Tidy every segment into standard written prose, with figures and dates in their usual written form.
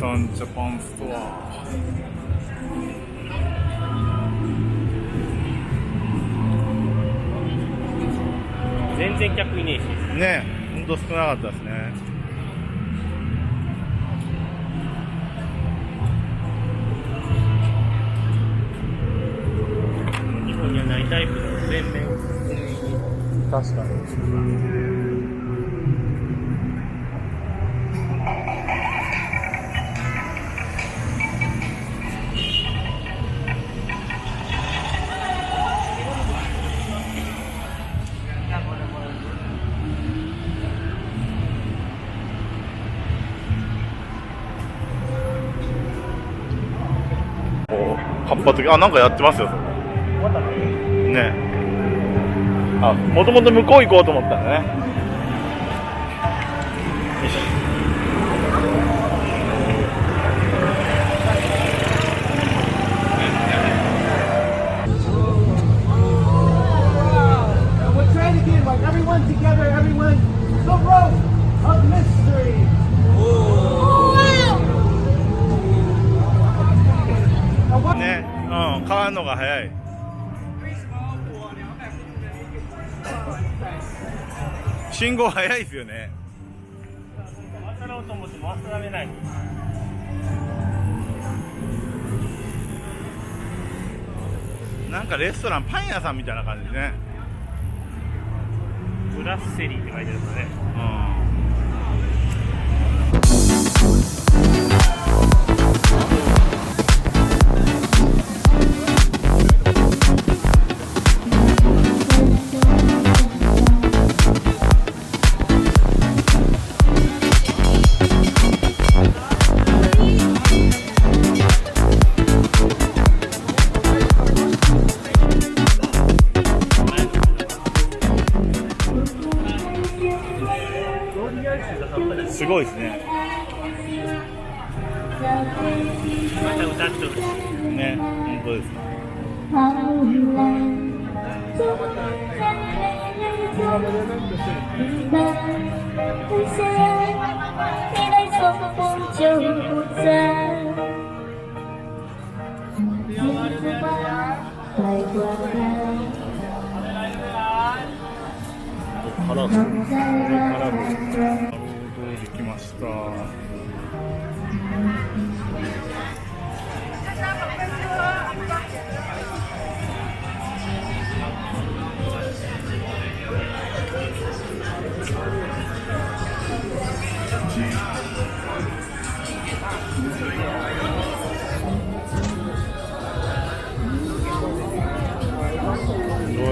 タンジャパンストア。全然客いねえしね、ほんと少なかったですね。日本にはないタイプの全面。確かに。活発的。あ、なんかやってますよ、そこ。ね。あ、もともと向こう行こうと思ったんだね。よし。ね、うん、変わるのが早い。信号早いですよね。渡ろうと思っても渡られない。なんかレストラン、パン屋さんみたいな感じですね。ブラッセリーって書いてあるからね。すごいですね。また歌っとるね、本当ですね。カラフル。できました。すごい。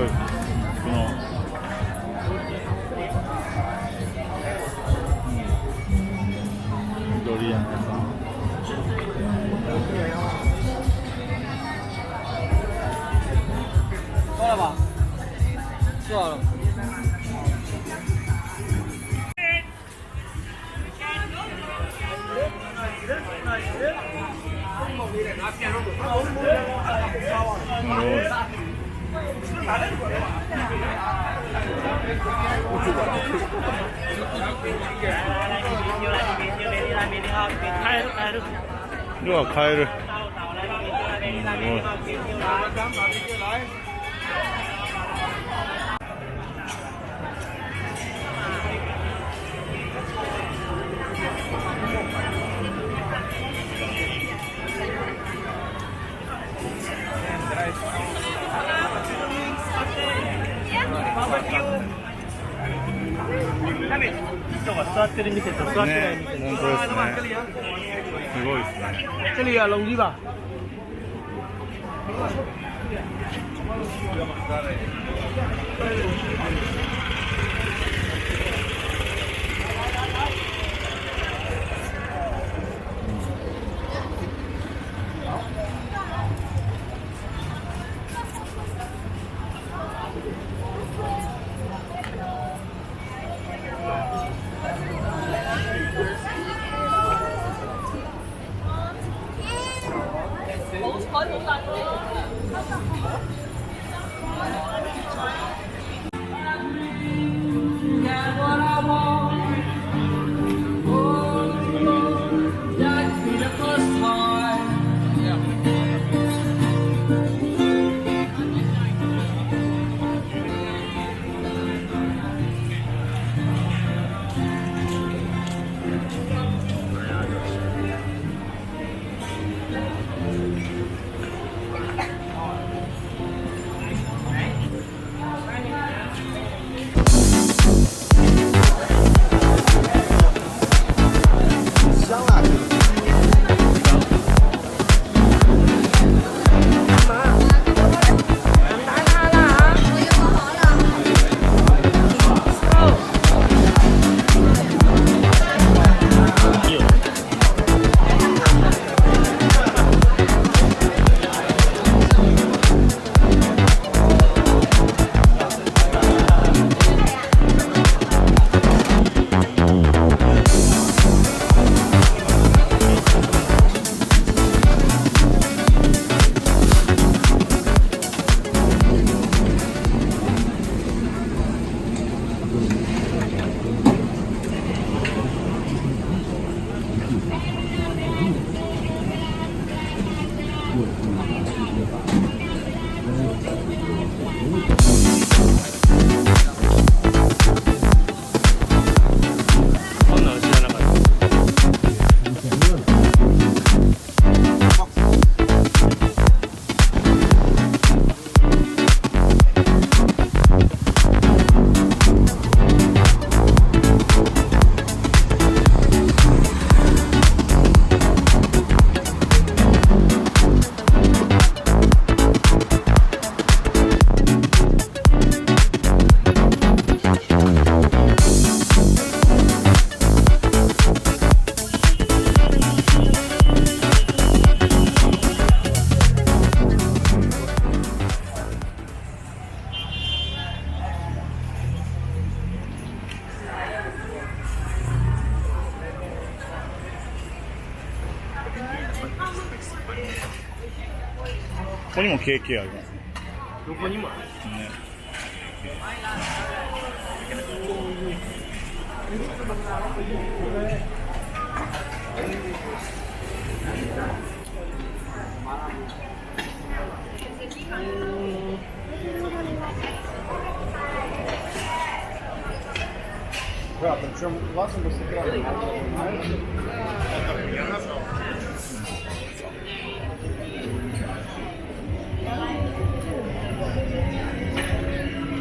この緑山さん。そうだば。そうだ。色は変える。人が座ってる店と座ってない店。本当ですね。すごいですね。这里啊，龙鸡吧。こにも KK ありますね。どこにもある。ね。Да, причем классно бы сыграли.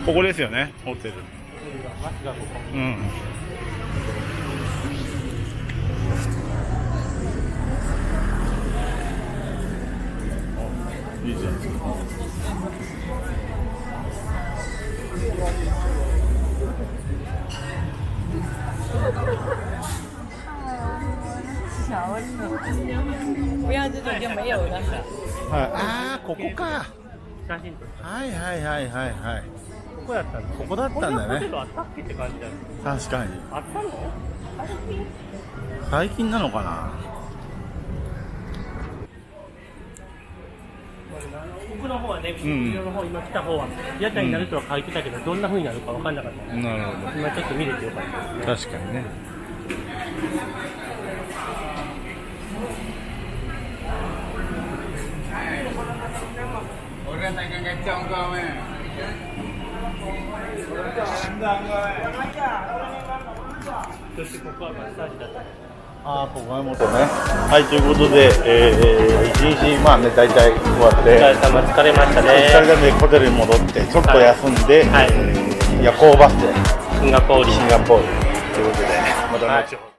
ここですよね、ホテル。うん。いいじゃん。不要这种就没有了。はい、ああ、ここか。写真撮る。はいはいはいはいはい。ここやったんだ。ここだったんだこんなホテね。ルあったっけって感じだよ。確かに。あったの？最近なのかな。奥の方はね、後ろの方、今来た方は屋台になるとは書いてたけど、どんな風になるか分かんなかった。なるほ今ちょっと見れてよかったですね。ど。確かにね。Orang takkan kacau kau eh. そしてここはマッサージだった。ああ、ここが元ね。はい、ということで、一日、まあね、大体終わって、お疲れ様、疲れましたね。お疲れ様でホテルに戻って、ちょっと休んで、はい夜行バスでシンガポール。シンガポールということで、また後ほど。